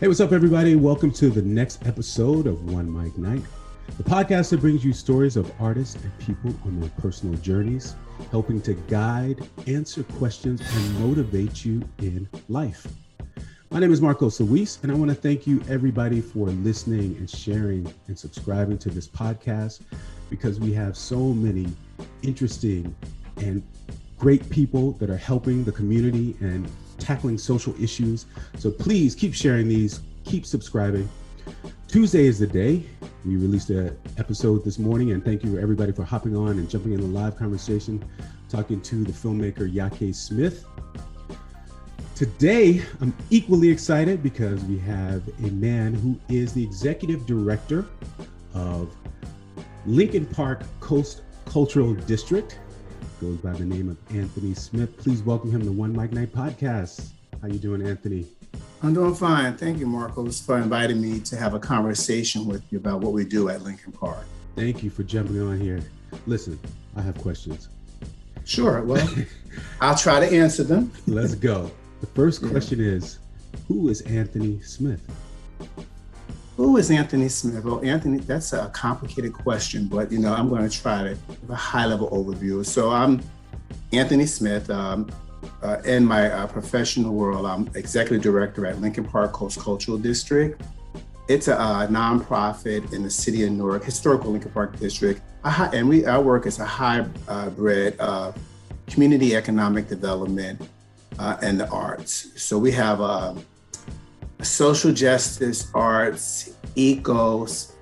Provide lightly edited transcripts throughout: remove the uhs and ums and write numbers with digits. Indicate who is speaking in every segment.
Speaker 1: Hey, what's up, everybody? Welcome to the next episode of OneMicNite, the podcast that brings you stories of artists and people on their personal journeys, helping to guide, answer questions, and motivate you in life. My name is MarcosLuis, and I want to thank you, everybody, for listening and sharing and subscribing to this podcast, because we have so many interesting and great people that are helping the community and tackling social issues. So please keep sharing these, keep subscribing. Tuesday is the day. We released an episode this morning, and thank you everybody for hopping on and jumping in the live conversation, talking to the filmmaker Yake Smith. Today, I'm equally excited because we have a man who is the executive director of Lincoln Park Coast Cultural District. Goes by the name of Anthony Smith. Please welcome him to OneMicNite podcast. How you doing, Anthony?
Speaker 2: I'm doing fine. Thank you, Marcos, for inviting me to have a conversation with you about what we do at Lincoln Park.
Speaker 1: Thank you for jumping on here. Listen, I have questions.
Speaker 2: Sure. Well, I'll try to answer them.
Speaker 1: Let's go. The first question is, who is Anthony Smith?
Speaker 2: Who is Anthony Smith? Well, Anthony, that's a complicated question, but I'm going to try to give a high-level overview. So I'm Anthony Smith. In my professional world, I'm executive director at Lincoln Park Coast Cultural District. It's a nonprofit in the city of Newark, historical Lincoln Park District, and our work is a hybrid of community economic development and the arts. So we have social justice, arts, ecos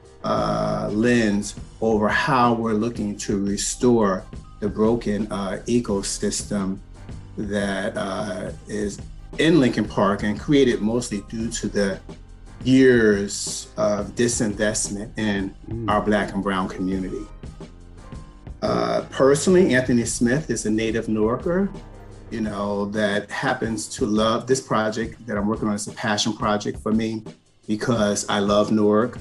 Speaker 2: lens over how we're looking to restore the broken ecosystem that is in Lincoln Park and created mostly due to the years of disinvestment in our Black and Brown community. Personally, Anthony Smith is a native Newarker, that happens to love this project that I'm working on. It's a passion project for me because I love Newark.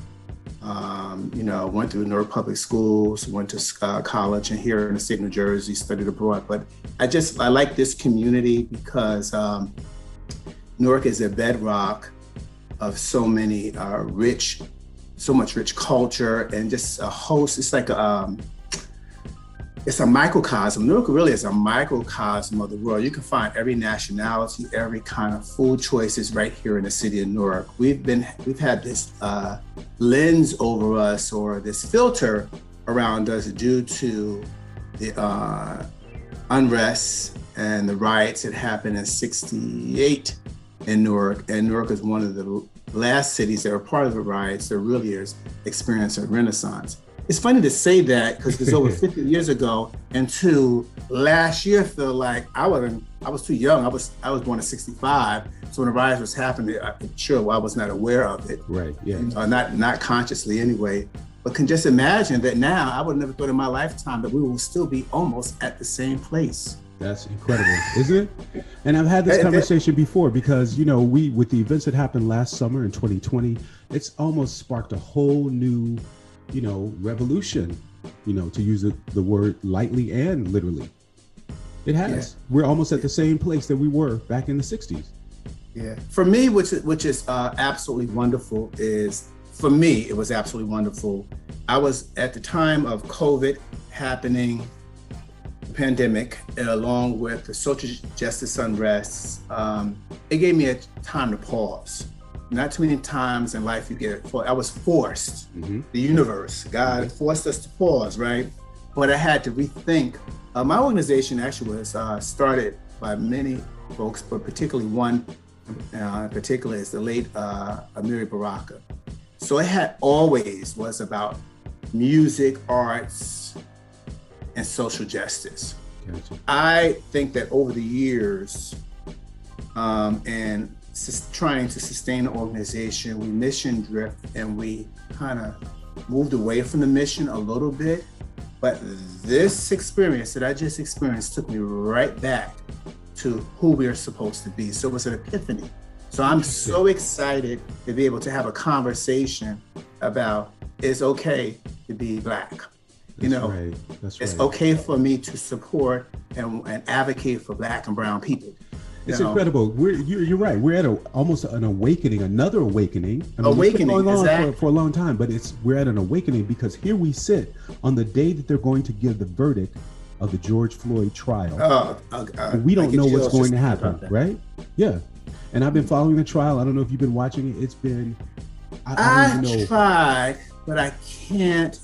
Speaker 2: Went through Newark Public Schools, went to college and here in the state of New Jersey, studied abroad. But I like this community because Newark is a bedrock of so much rich culture and just a host. It's like it's a microcosm. Newark really is a microcosm of the world. You can find every nationality, every kind of food choices right here in the city of Newark. We've had this lens over us, or this filter around us, due to the unrest and the riots that happened in '68 in Newark. And Newark is one of the last cities that were part of the riots that really is experiencing a renaissance. It's funny to say that because it's over 50 years ago, and to last year feel like I was too young. I was born in '65, so when the riots was happening, I'm sure I was not aware of it.
Speaker 1: Right. Yeah.
Speaker 2: Not consciously anyway. But can just imagine that now I would never thought in my lifetime that we will still be almost at the same place.
Speaker 1: That's incredible, isn't it? And I've had this conversation before because, we, with the events that happened last summer in 2020, it's almost sparked a whole new, revolution, to use the word lightly and literally. It has. Yeah. We're almost at the same place that we were back in the 60s.
Speaker 2: Yeah. For me, which is absolutely wonderful, it was absolutely wonderful. I was at the time of COVID happening, pandemic, along with the social justice unrest. It gave me a time to pause. Not too many times in life you get it. I was forced. Mm-hmm. The universe, God forced us to pause, right? But I had to rethink. My organization actually was started by many folks, but particularly one in particular is the late Amiri Baraka. So it always was about music, arts, and social justice. Gotcha. I think that over the years, and trying to sustain the organization, we mission drift and we kind of moved away from the mission a little bit. But this experience that I just experienced took me right back to who we are supposed to be. So it was an epiphany. So I'm so excited to be able to have a conversation about it's okay to be Black.
Speaker 1: That's right.
Speaker 2: It's okay for me to support and advocate for Black and Brown people.
Speaker 1: It's incredible. You're right. We're at almost an awakening, another awakening. I mean,
Speaker 2: awakening,
Speaker 1: it's been going on
Speaker 2: exactly.
Speaker 1: for a long time, but we're at an awakening because here we sit on the day that they're going to give the verdict of the George Floyd trial. We don't know what's going to happen, right? Yeah. And I've been following the trial. I don't know if you've been watching it. It's been,
Speaker 2: I tried, but I can't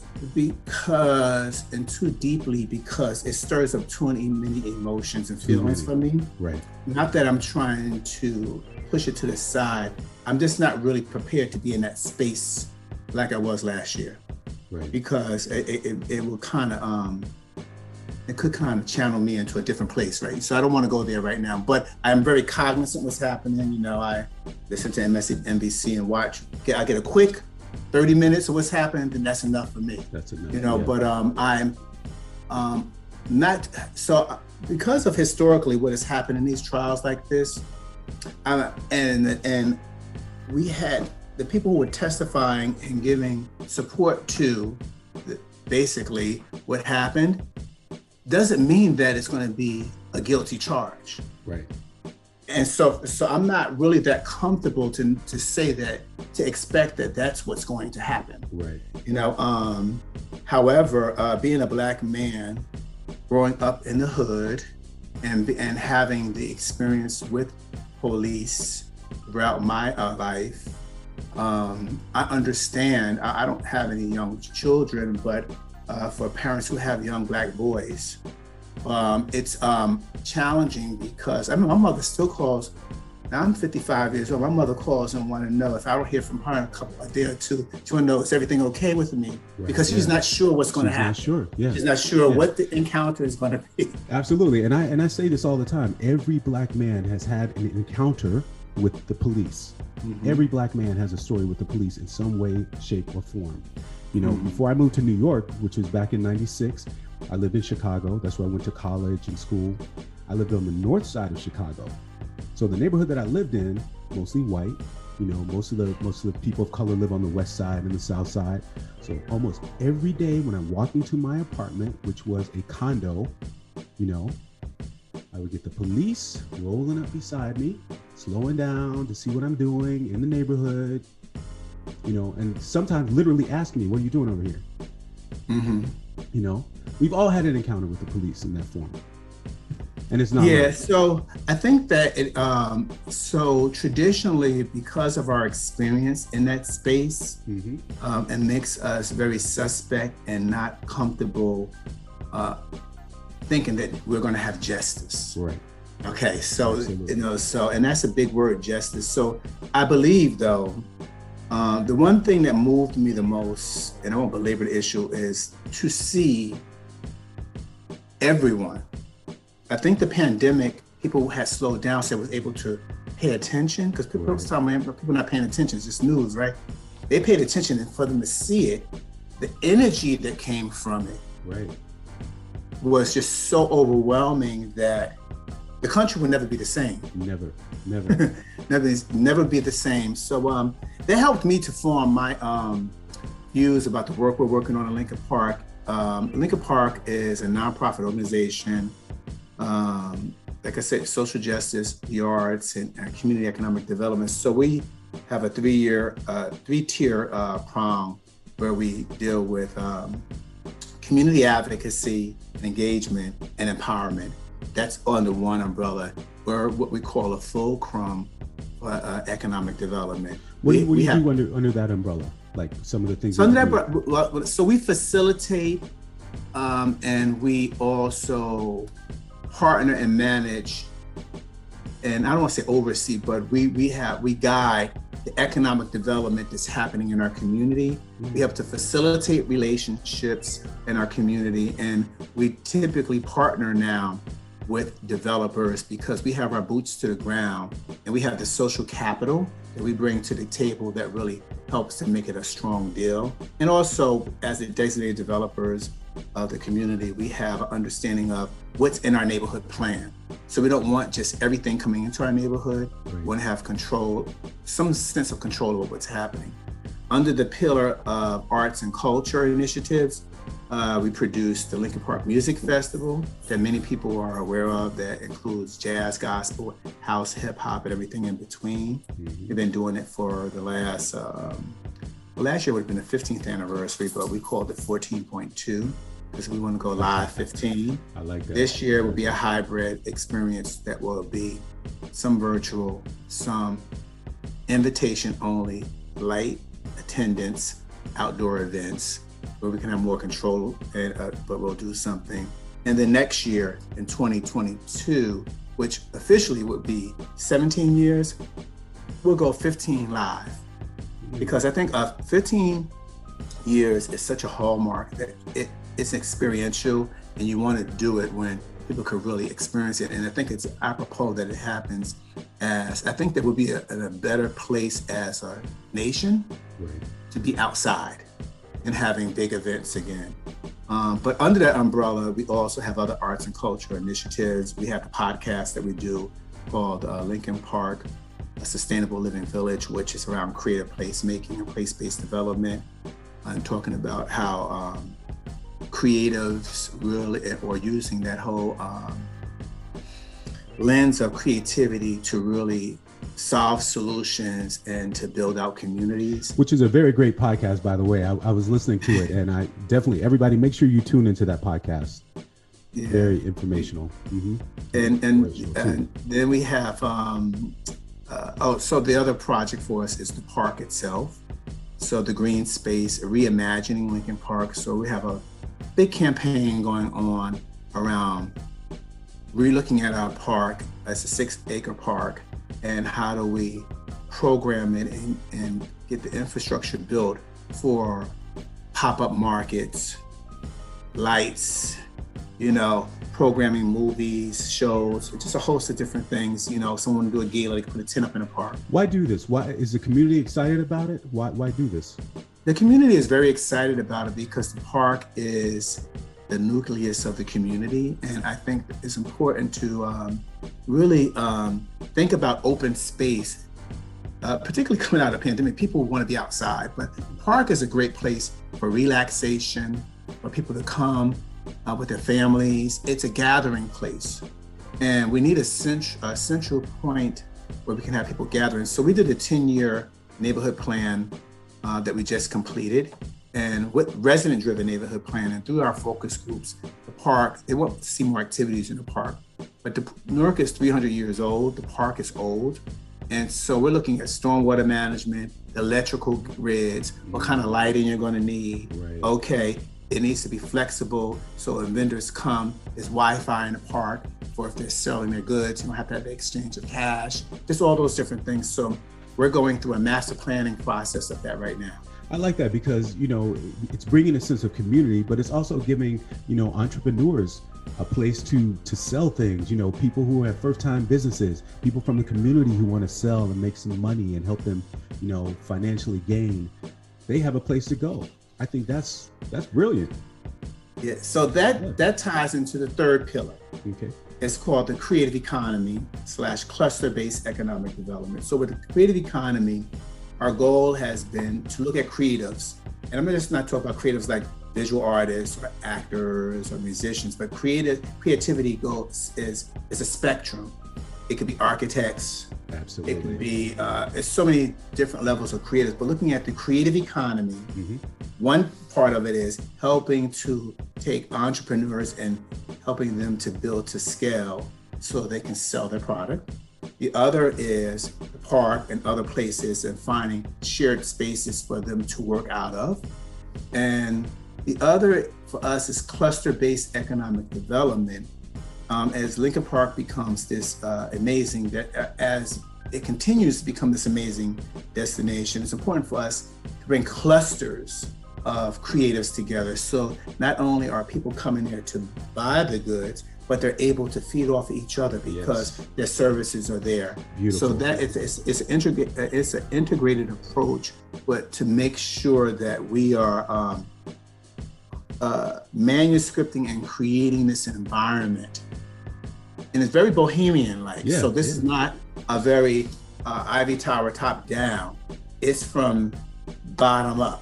Speaker 2: and too deeply because it stirs up too many emotions and feelings for me.
Speaker 1: Right.
Speaker 2: Not that I'm trying to push it to the side. I'm just not really prepared to be in that space like I was last year.
Speaker 1: Right.
Speaker 2: Because it will kind of, it could kind of channel me into a different place, right? So I don't want to go there right now, but I'm very cognizant what's happening. You know, I listen to MSNBC and watch. I get a quick 30 minutes of what's happening, then that's enough for me.
Speaker 1: That's enough.
Speaker 2: You know, but I'm not, so because of historically what has happened in these trials like this, and we had the people who were testifying and giving support to basically what happened, doesn't mean that it's going to be a guilty charge.
Speaker 1: Right.
Speaker 2: And so I'm not really that comfortable to say that, to expect that that's what's going to happen.
Speaker 1: Right.
Speaker 2: You know, however, being a Black man, growing up in the hood and having the experience with police throughout my life, I understand. I don't have any young children, but for parents who have young Black boys, it's challenging because I mean, my mother still calls. Now I'm 55 years old. My mother calls and want to know if I don't hear from her in a day or two. She want to know, is everything okay with me? Right, because she's not sure what's going to happen.
Speaker 1: She's not sure. Yeah.
Speaker 2: She's not sure what the encounter is going to be.
Speaker 1: Absolutely, and I say this all the time. Every Black man has had an encounter with the police. Mm-hmm. Every Black man has a story with the police in some way, shape, or form. You know, before I moved to New York, which was back in '96, I lived in Chicago. That's where I went to college and school. I lived on the north side of Chicago. So the neighborhood that I lived in, mostly white, you know, most of the people of color live on the west side and the south side. So almost every day when I walked into my apartment, which was a condo, you know, I would get the police rolling up beside me, slowing down to see what I'm doing in the neighborhood, you know, and sometimes literally ask me, what are you doing over here? Mm-hmm. You know, we've all had an encounter with the police in that form. And it's not.
Speaker 2: Yeah, right. So I think that so traditionally, because of our experience in that space, mm-hmm. It makes us very suspect and not comfortable thinking that we're going to have justice.
Speaker 1: Right.
Speaker 2: Okay, so absolutely. You know, and that's a big word, justice. So I believe, though, the one thing that moved me the most, and I won't belabor the issue, is to see everyone. I think the pandemic, people had slowed down, so was able to pay attention, because people was talking about people not paying attention, it's just news, right? They paid attention, and for them to see it, the energy that came from it was just so overwhelming that the country will never be the same.
Speaker 1: Never.
Speaker 2: never be the same. So that helped me to form my views about the work we're working on in Lincoln Park. Lincoln Park is a nonprofit organization. Like I said, social justice, the arts, and community economic development. So we have a three-tier prong where we deal with community advocacy, engagement, and empowerment. That's under one umbrella. We're what we call a fulcrum for economic development.
Speaker 1: What do you do under that umbrella? Like some of the things.
Speaker 2: So we facilitate, and we also partner and manage, and I don't want to say oversee, but we guide the economic development that's happening in our community. Mm-hmm. We have to facilitate relationships in our community, and we typically partner now with developers because we have our boots to the ground and we have the social capital that we bring to the table that really helps to make it a strong deal. And also, as the designated developers of the community, we have an understanding of what's in our neighborhood plan. So we don't want just everything coming into our neighborhood. We want to have control, some sense of control over what's happening. Under the pillar of arts and culture initiatives, We produce the Lincoln Park Music Festival that many people are aware of, that includes jazz, gospel, house, hip hop, and everything in between.
Speaker 1: Mm-hmm.
Speaker 2: We've been doing it for the last year would have been the 15th anniversary, but we called it 14.2 because we want to go live 15.
Speaker 1: I like that.
Speaker 2: This year will be a hybrid experience that will be some virtual, some invitation only, light attendance, outdoor events where we can have more control, but we'll do something. And then next year in 2022, which officially would be 17 years, we'll go 15 live. Because I think 15 years is such a hallmark that it's experiential, and you want to do it when people could really experience it. And I think it's apropos that it happens I think that would be in a better place as a nation to be outside and having big events again. But under that umbrella, we also have other arts and culture initiatives. We have the podcast that we do called Lincoln Park, a Sustainable Living Village, which is around creative placemaking and place-based development. I'm talking about how creatives really are using that whole lens of creativity to really solve solutions and to build out communities.
Speaker 1: Which is a very great podcast, by the way. I was listening to it, and I definitely, everybody, make sure you tune into that podcast. Yeah. Very informational. Mm-hmm.
Speaker 2: And then we have, so the other project for us is the park itself. So the green space, reimagining Lincoln Park. So we have a big campaign going on around relooking at our park as a 6-acre park, and how do we program it and get the infrastructure built for pop-up markets, lights, programming movies, shows, just a host of different things. Someone do a gala, they can put a tent up in a park.
Speaker 1: Why do this? Why is the community excited about it? Why do this?
Speaker 2: The community is very excited about it because the park is the nucleus of the community. And I think it's important to really think about open space, particularly coming out of the pandemic. People want to be outside, but the park is a great place for relaxation, for people to come with their families. It's a gathering place. And we need a central point where we can have people gathering. So we did a 10-year neighborhood plan that we just completed. And with resident-driven neighborhood plan, and through our focus groups, the park, they want to see more activities in the park. But Newark is 300 years old, the park is old. And so we're looking at stormwater management, electrical grids, what kind of lighting you're gonna need.
Speaker 1: Right.
Speaker 2: Okay, it needs to be flexible, so when vendors come, there's Wi-Fi in the park, or if they're selling their goods, you don't have to have the exchange of cash, just all those different things. So we're going through a master planning process of that right now.
Speaker 1: I like that because, it's bringing a sense of community, but it's also giving, entrepreneurs a place to sell things, people who have first-time businesses, people from the community who want to sell and make some money and help them, financially gain. They have a place to go. I think that's brilliant.
Speaker 2: Yeah, so that ties into the third pillar.
Speaker 1: Okay.
Speaker 2: It's called the creative economy / cluster-based economic development. So with the creative economy, our goal has been to look at creatives, and I'm just not talking about creatives like visual artists or actors or musicians, but creativity is a spectrum. It could be architects.
Speaker 1: Absolutely.
Speaker 2: It could be, there's so many different levels of creatives, but looking at the creative economy, mm-hmm. One part of it is helping to take entrepreneurs and helping them to build to scale so they can sell their product. The other is the park and other places and finding shared spaces for them to work out of. And the other for us is cluster-based economic development. As Lincoln Park becomes this amazing, as it continues to become this amazing destination, it's important for us to bring clusters of creatives together. So not only are people coming there to buy the goods, but they're able to feed off of each other because their services are there.
Speaker 1: Beautiful.
Speaker 2: So that it's an integrated approach, but to make sure that we are manuscripting and creating this environment. And it's very bohemian-like.
Speaker 1: Yeah,
Speaker 2: so this is not a very Ivy Tower top down. It's from bottom up.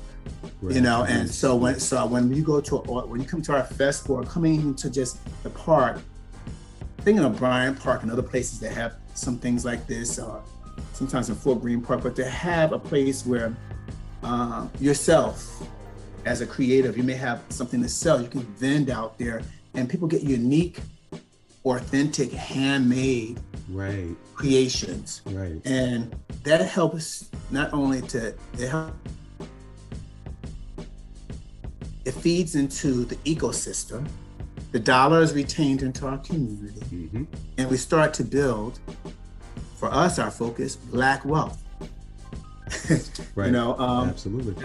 Speaker 1: Right.
Speaker 2: You know, and so when you go to when you come to our festival, or coming to just the park, thinking of Bryant Park and other places that have some things like this, sometimes in Fort Greene Park, but to have a place where yourself as a creative, you may have something to sell, you can vend out there, and people get unique, authentic, handmade creations.
Speaker 1: Right.
Speaker 2: And that helps not only it feeds into the ecosystem, the dollar is retained into our community, and we start to build, for us, our focus, Black wealth.
Speaker 1: Right.
Speaker 2: You know,
Speaker 1: absolutely.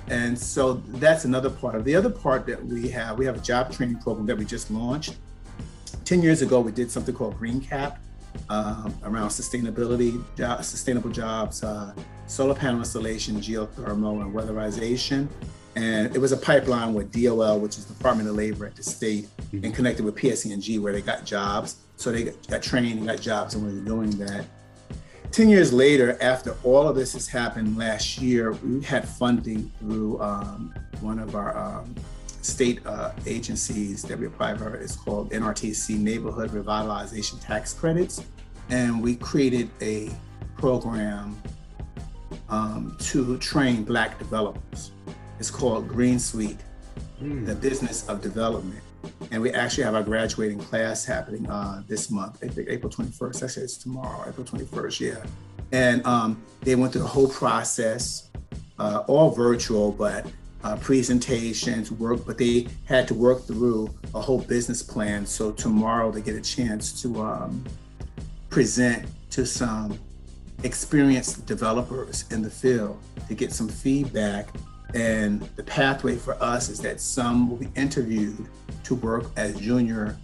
Speaker 2: And so that's another part of the other part that we have a job training program that we just launched. 10 years ago, we did something called Green Cap around sustainability, sustainable jobs, solar panel installation, geothermal, and weatherization. And it was a pipeline with DOL, which is the Department of Labor at the state, and connected with PSE&G, where they got jobs. So they got trained and got jobs, and we were doing that. 10 years later, after all of this has happened last year, we had funding through one of our state agencies that we applied for. It's called NRTC, Neighborhood Revitalization Tax Credits. And we created a program to train Black developers. It's called Green Suite, the Business of Development. And we actually have our graduating class happening this month, I think April 21st. Actually, it's tomorrow, April 21st, yeah. And they went through the whole process, all virtual, but presentations, but they had to work through a whole business plan. So tomorrow they get a chance to present to some experienced developers in the field to get some feedback. And the pathway for us is that some will be interviewed to work as junior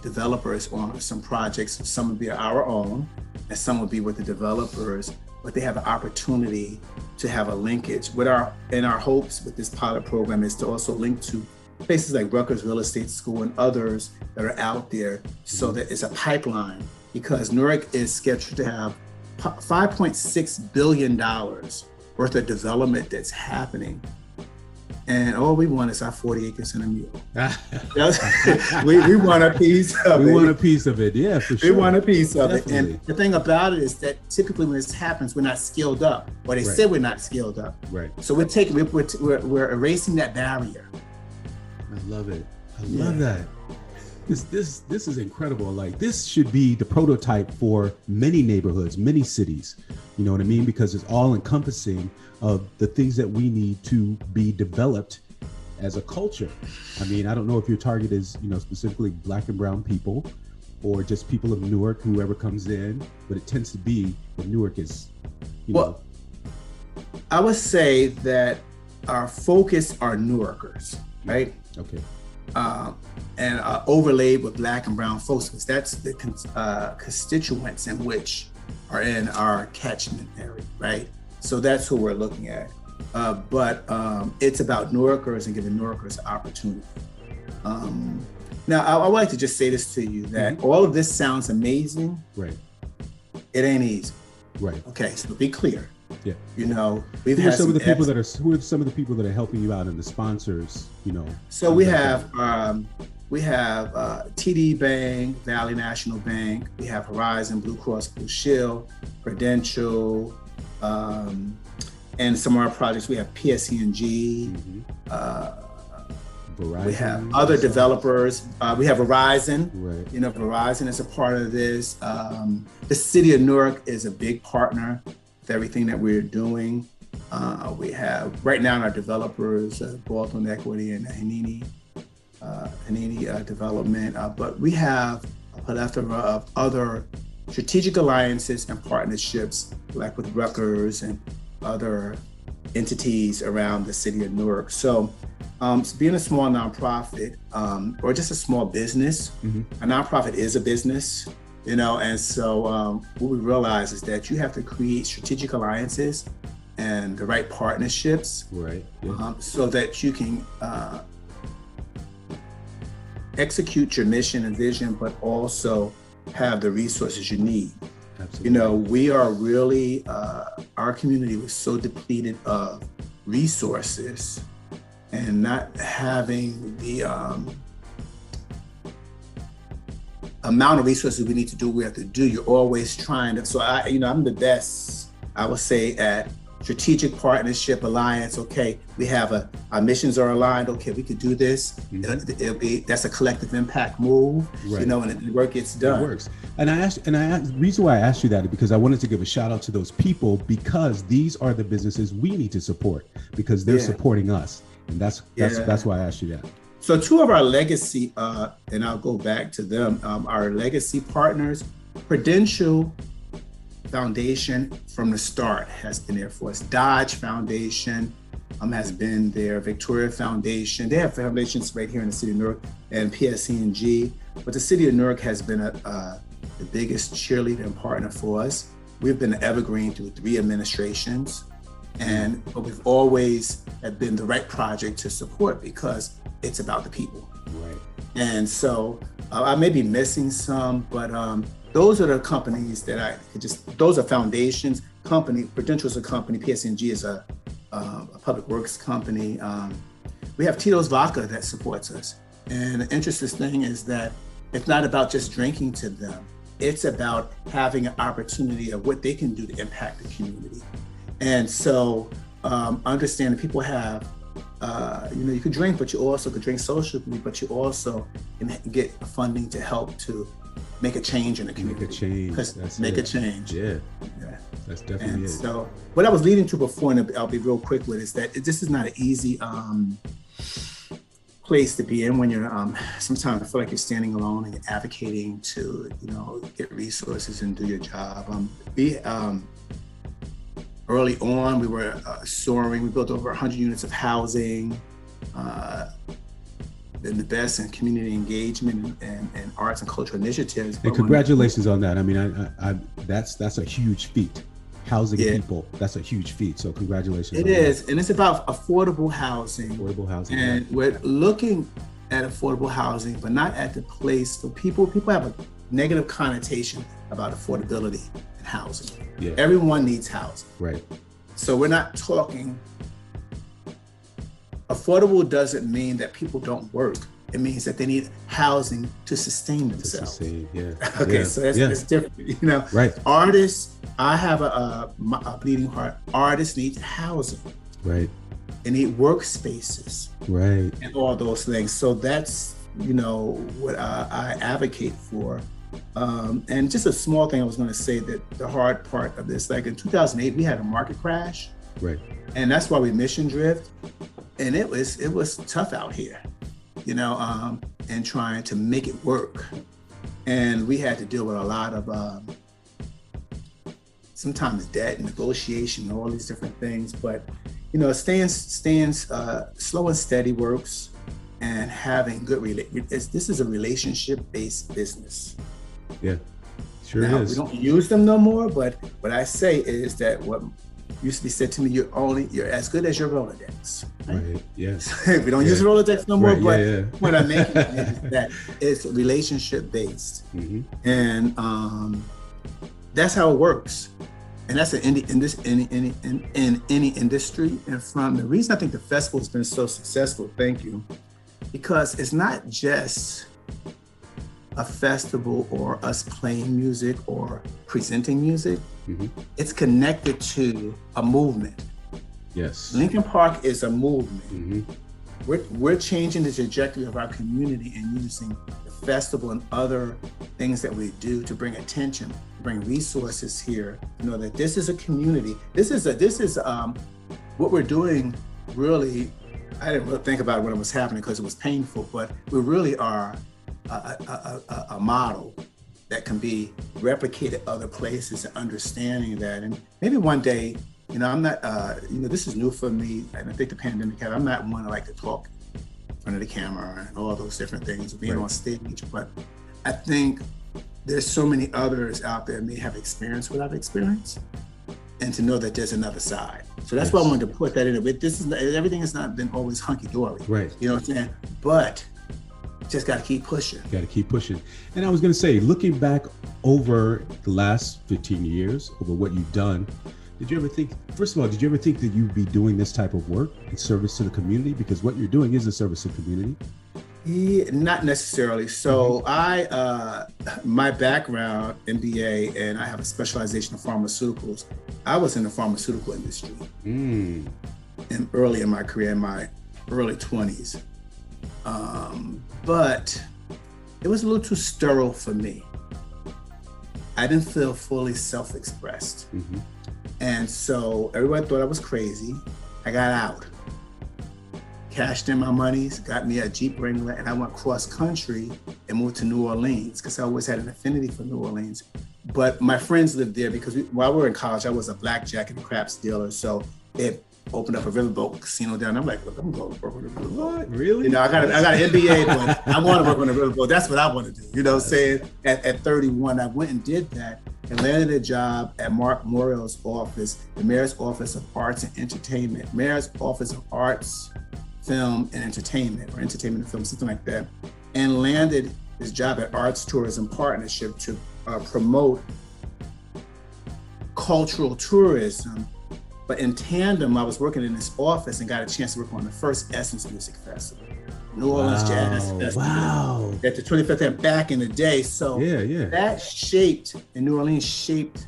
Speaker 2: developers on some projects. Some will be our own, and some will be with the developers, but they have an opportunity to have a linkage. And our hopes with this pilot program is to also link to places like Rutgers Real Estate School and others that are out there, so that it's a pipeline, because Newark is scheduled to have $5.6 billion worth of development that's happening. And all we want is our 40 acres and a mule. we want a piece of it.
Speaker 1: We want a piece of it, yeah, for sure.
Speaker 2: We want a piece of
Speaker 1: Definitely.
Speaker 2: it. And the thing about it is that typically when this happens, we're not skilled up, or they say we're not skilled up.
Speaker 1: Right.
Speaker 2: So we're erasing that barrier.
Speaker 1: I love it. I love that. This is incredible. Like, this should be the prototype for many neighborhoods, many cities. You know what I mean? Because it's all encompassing of the things that we need to be developed as a culture. I mean, I don't know if your target is, specifically Black and brown people, or just people of Newark, whoever comes in, but it tends to be that Newark is,
Speaker 2: Well, I would say that our focus are Newarkers, right?
Speaker 1: Okay.
Speaker 2: And overlaid with Black and brown folks, because that's the constituents in which are in our catchment area, right? So that's who we're looking at. But it's about Newarkers and giving Newarkers opportunity. Now, I would like to just say this to you, that all of this sounds amazing.
Speaker 1: Right.
Speaker 2: It ain't easy.
Speaker 1: Right.
Speaker 2: Okay, so be clear.
Speaker 1: Yeah.
Speaker 2: We've
Speaker 1: Who
Speaker 2: had
Speaker 1: are some of the people that are helping you out, and the sponsors,
Speaker 2: So we have TD Bank, Valley National Bank, we have Horizon, Blue Cross Blue Shield, Prudential, and some of our projects, we have PSE&G,
Speaker 1: Verizon,
Speaker 2: we have other developers, we have Verizon.
Speaker 1: Right.
Speaker 2: Verizon is a part of this. The city of Newark is a big partner with everything that we're doing. We have right now our developers, Baldwin Equity and Hanini Development, but we have a plethora of other strategic alliances and partnerships, like with Rutgers and other entities around the city of Newark. So being a small nonprofit, or just a small business, a nonprofit is a business, and so what we realize is that you have to create strategic alliances and the right partnerships,
Speaker 1: right? Yeah.
Speaker 2: So that you can execute your mission and vision, but also have the resources you need.
Speaker 1: Absolutely.
Speaker 2: We are really, our community was so depleted of resources and not having the amount of resources we need to do, we have to do, you're always trying to, so I'm the best, I would say, at strategic partnership alliance. Okay, we have our missions are aligned. Okay, we could do this. That's a collective impact move,
Speaker 1: right.
Speaker 2: And the work gets done.
Speaker 1: It works. And the reason why I asked you that is because I wanted to give a shout out to those people, because these are the businesses we need to support, because they're supporting us. And that's why I asked you that.
Speaker 2: So two of our legacy, and I'll go back to them, our legacy partners, Prudential Foundation from the start has been there for us. Dodge Foundation has been there. Victoria Foundation. They have foundations right here in the city of Newark, and PSC&G. But the city of Newark has been the biggest cheerleader and partner for us. We've been evergreen through 3 administrations, but we've always have been the right project to support because it's about the people.
Speaker 1: Right.
Speaker 2: And so I may be missing some, but those are the companies that I could those are foundations. Prudential is a company, PSC&G is a public works company. We have Tito's Vodka that supports us. And the interesting thing is that it's not about just drinking to them. It's about having an opportunity of what they can do to impact the community. And so understand that people have, you could drink, but you also could drink socially, but you also can get funding to help to make a change in the community. Make a change.
Speaker 1: Yeah. That's definitely it.
Speaker 2: So what I was leading to before, and I'll be real quick with, is that this is not an easy place to be in when you're sometimes I feel like you're standing alone and you're advocating to get resources and do your job. Early on, we were soaring. We built over 100 units of housing, been the best in community engagement and arts and cultural initiatives.
Speaker 1: And congratulations on that. I mean, that's a huge feat. Housing people, that's a huge feat. So congratulations.
Speaker 2: It is, and it's about affordable housing. And we're looking at affordable housing, but not at the place. So people have a negative connotation about affordability in housing.
Speaker 1: Yeah.
Speaker 2: Everyone needs housing.
Speaker 1: Right.
Speaker 2: So we're not talking, affordable doesn't mean that people don't work. It means that they need housing to sustain themselves. So that's different.
Speaker 1: Right.
Speaker 2: Artists, I have a bleeding heart. Artists need housing.
Speaker 1: Right.
Speaker 2: They need workspaces.
Speaker 1: Right.
Speaker 2: And all those things. So that's, what I advocate for. And just a small thing I was going to say, that the hard part of this, like in 2008, we had a market crash.
Speaker 1: Right.
Speaker 2: And that's why we mission drift. And it was tough out here, and trying to make it work. And we had to deal with a lot of sometimes debt and negotiation and all these different things. But, staying slow and steady works, and having good this is a relationship-based business.
Speaker 1: Yeah, sure
Speaker 2: now,
Speaker 1: is.
Speaker 2: We don't use them no more, but what I say is that what used to be said to me, you're as good as your Rolodex.
Speaker 1: Right. Yes.
Speaker 2: We don't use Rolodex no more,
Speaker 1: right,
Speaker 2: but what I'm making is that it's relationship based, and that's how it works. And that's in any industry. And from the reason I think the festival has been so successful, thank you, because it's not just a festival or us playing music or presenting music. It's connected to a movement.
Speaker 1: Yes.
Speaker 2: Lincoln Park is a movement. We're changing the trajectory of our community and using the festival and other things that we do to bring attention, bring resources here. That this is a community. This is what we're doing. Really, I didn't really think about it when it was happening because it was painful, but we really are a model that can be replicated other places, and understanding that. And maybe one day, I'm not, this is new for me, and I think the pandemic I'm not one to like to talk in front of the camera and all those different things, being on stage, but I think there's so many others out there may have experienced what I've experienced, and to know that there's another side. So that's why I wanted to put that in. Everything has not been always hunky-dory.
Speaker 1: Right.
Speaker 2: You know what I'm saying? But just got to keep pushing.
Speaker 1: And I was going to say, looking back over the last 15 years, over what you've done, Did you ever think, first of all, did you ever think that you'd be doing this type of work in service to the community? Because what you're doing is a service to the community.
Speaker 2: Yeah, not necessarily. So my background, MBA, and I have a specialization in pharmaceuticals. I was in the pharmaceutical industry and early in my career, in my early 20s. But it was a little too sterile for me. I didn't feel fully self-expressed. And so everybody thought I was crazy. I got out, cashed in my monies, got me a Jeep Wrangler, and I went cross country and moved to New Orleans because I always had an affinity for New Orleans. But my friends lived there because while we were in college, I was a blackjack and craps dealer. So it opened up a riverboat casino down. I'm like, look, I'm going to work on a riverboat.
Speaker 1: What? Really?
Speaker 2: You know, I got an MBA, but I want to work on a riverboat. That's what I want to do. You know what I'm saying? At 31, I went and did that and landed a job at Mark Morrell's office, the Mayor's Office of Arts and Entertainment, Mayor's Office of Arts, Film and Entertainment, or Entertainment and Film, something like that, and landed this job at Arts Tourism Partnership to promote cultural tourism. But in tandem, I was working in this office and got a chance to work on the first Essence Music Festival, New Orleans Jazz Festival, at the 25th and back in the day. So that shaped, in New Orleans, shaped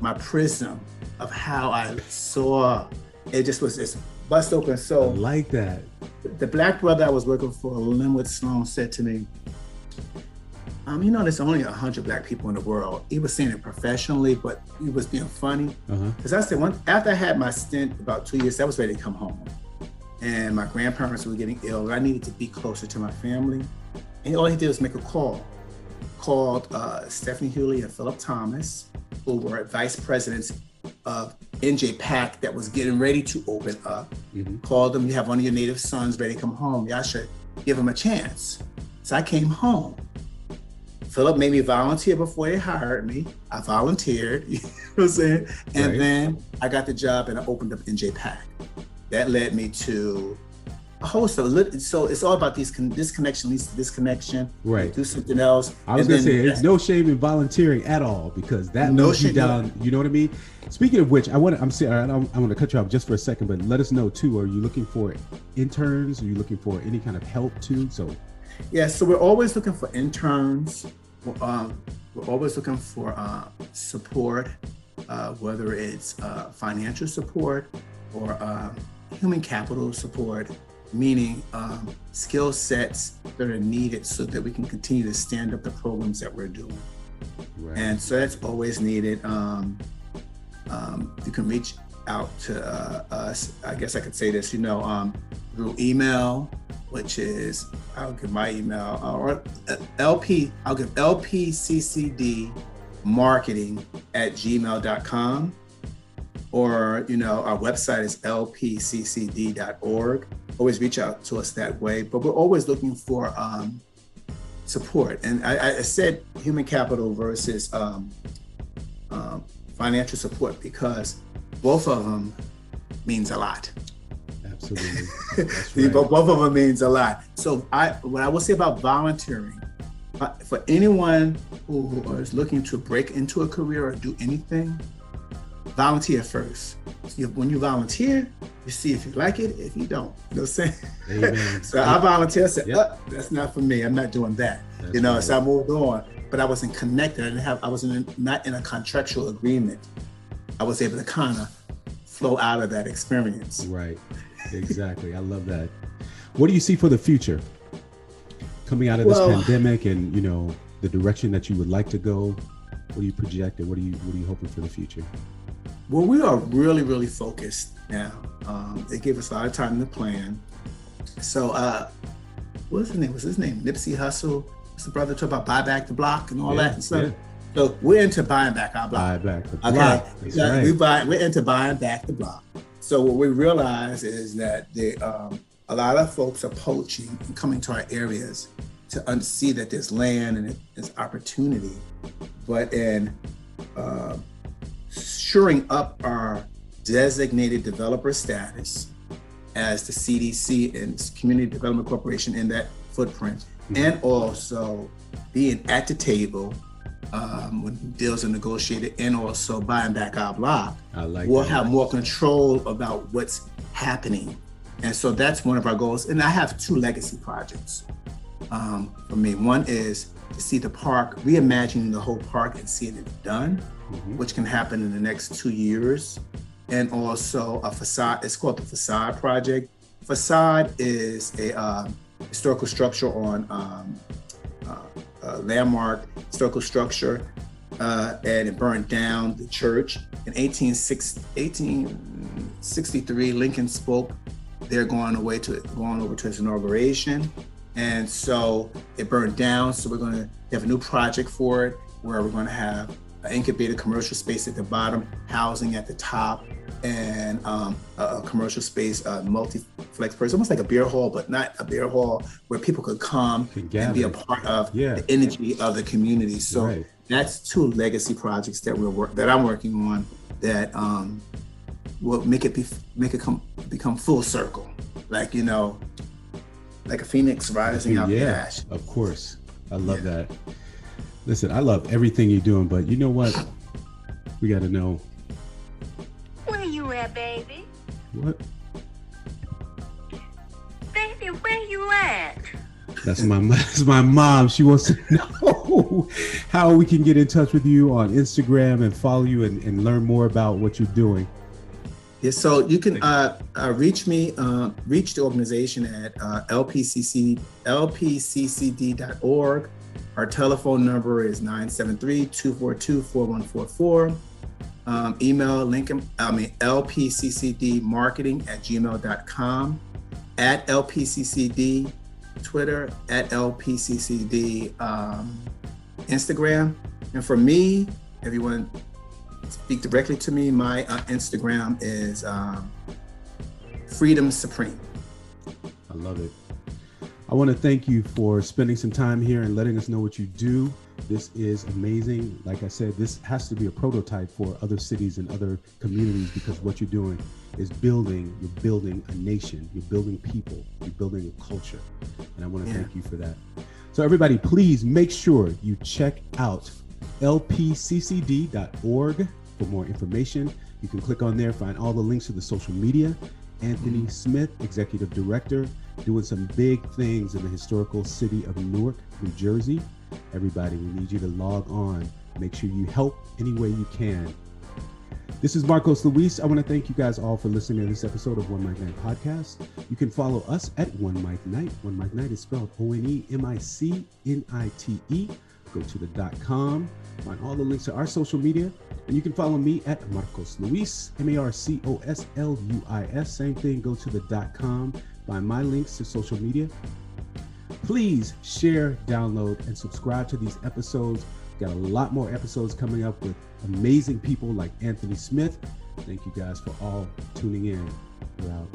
Speaker 2: my prism of how I saw. It just was this bust open. So
Speaker 1: I like that.
Speaker 2: The black brother I was working for, Linwood Sloan, said to me, you know, there's only 100 black people in the world. He was saying it professionally, but he was being funny. Because I said, after I had my stint about 2 years, I was ready to come home. And my grandparents were getting ill. I needed to be closer to my family. And all he did was make a call. Called Stephanie Hewley and Philip Thomas, who were vice presidents of NJPAC that was getting ready to open up. Called them, you have one of your native sons ready to come home. Y'all should give him a chance. So I came home. Philip made me volunteer before they hired me. I volunteered, you know what I'm saying? And then I got the job and I opened up NJPAC. That led me to a host of, so it's all about this connection leads to this connection. Right. Do something else.
Speaker 1: I was going to say, there's no shame in volunteering at all, because that moves you down, you know what I mean? Speaking of which, I want to cut you off just for a second, but let us know too, are you looking for interns? Are you looking for any kind of help too?
Speaker 2: Yeah, so we're always looking for interns. We're always looking for support, whether it's financial support or human capital support, meaning skill sets that are needed so that we can continue to stand up the programs that we're doing. And so that's always needed. You can reach out to us, I guess I could say this, through email, which is, I'll give my email, or I'll give LPCCD marketing@gmail.com, or, our website is lpccd.org. Always reach out to us that way, but we're always looking for support. And I said human capital versus financial support because both of them means a lot.
Speaker 1: Absolutely. That's right.
Speaker 2: Both of them means a lot. So what I will say about volunteering, for anyone who is looking to break into a career or do anything, volunteer first. When you volunteer, you see if you like it, if you don't. You know what I'm saying?
Speaker 1: Amen.
Speaker 2: So I volunteered, said, that's not for me. I'm not doing that. That's so I moved on. But I wasn't connected. I was not in a contractual agreement. I was able to kind of flow out of that experience.
Speaker 1: Right. Exactly. I love that. What do you see for the future coming out of this pandemic and, the direction that you would like to go? What do you project and what are you hoping for the future?
Speaker 2: Well, we are really, really focused now. It gave us a lot of time to plan. So, what's his name? Was his name Nipsey Hussle? What's the brother talk about buy back the block and all that and stuff? Yeah. So we're into buying back our block.
Speaker 1: Buy back the block. Okay, that's right.
Speaker 2: We're into buying back the block. So what we realize is that a lot of folks are poaching and coming to our areas to see that there's land and there's opportunity, but in shoring up our designated developer status as the CDC and Community Development Corporation in that footprint, and also being at the table when deals are negotiated, and also buying back our block,
Speaker 1: we'll
Speaker 2: have more control about what's happening. And so that's one of our goals. And I have 2 legacy projects for me. One is to see the park, reimagining the whole park and seeing it done, which can happen in the next 2 years. And also a facade, it's called the Facade Project. Facade is a historical structure on a landmark historical structure, and it burned down the church. In 1863, Lincoln spoke. They're going over to his inauguration. And so it burned down. So we're going to have a new project for it, where we're going to have an incubated commercial space at the bottom, housing at the top, and a commercial space, multi-flex place, almost like a beer hall, but not a beer hall, where people could come and be a part of the energy of the community. So that's 2 legacy projects that I'm working on that will make it become full circle, like like a phoenix rising out of the ash.
Speaker 1: Of course, I love that. Listen, I love everything you're doing, but you know what? We got to know.
Speaker 3: Where you at, baby?
Speaker 1: What?
Speaker 3: Baby, where you at?
Speaker 1: That's my mom. She wants to know how we can get in touch with you on Instagram and follow you and learn more about what you're doing.
Speaker 2: Yeah, so you can reach the organization at LPCCD.org. Our telephone number is 973-242-4144. Email lpccdmarketing@gmail.com, at LPCCD, Twitter, at LPCCD, Instagram. And for me, if you want to speak directly to me, my Instagram is Freedom Supreme.
Speaker 1: I love it. I want to thank you for spending some time here and letting us know what you do. This is amazing. Like I said, this has to be a prototype for other cities and other communities, because what you're doing is you're building a nation, you're building people, you're building a culture. And I want to thank you for that. So everybody, please make sure you check out lpccd.org for more information. You can click on there, find all the links to the social media. Anthony Smith, Executive Director, doing some big things in the historical city of Newark, New Jersey. Everybody, we need you to log on. Make sure you help any way you can. This is MarcosLuis. I want to thank you guys all for listening to this episode of OneMicNite Podcast. You can follow us at OneMicNite. OneMicNite is spelled ONEMICNITE. Go to the .com, find all the links to our social media, and you can follow me at MarcosLuis, MarcosLuis. Same thing, go to the .com, find my links to social media. Please share, download, and subscribe to these episodes. Got a lot more episodes coming up with amazing people like Anthony Smith. Thank you guys for all tuning in. We're out.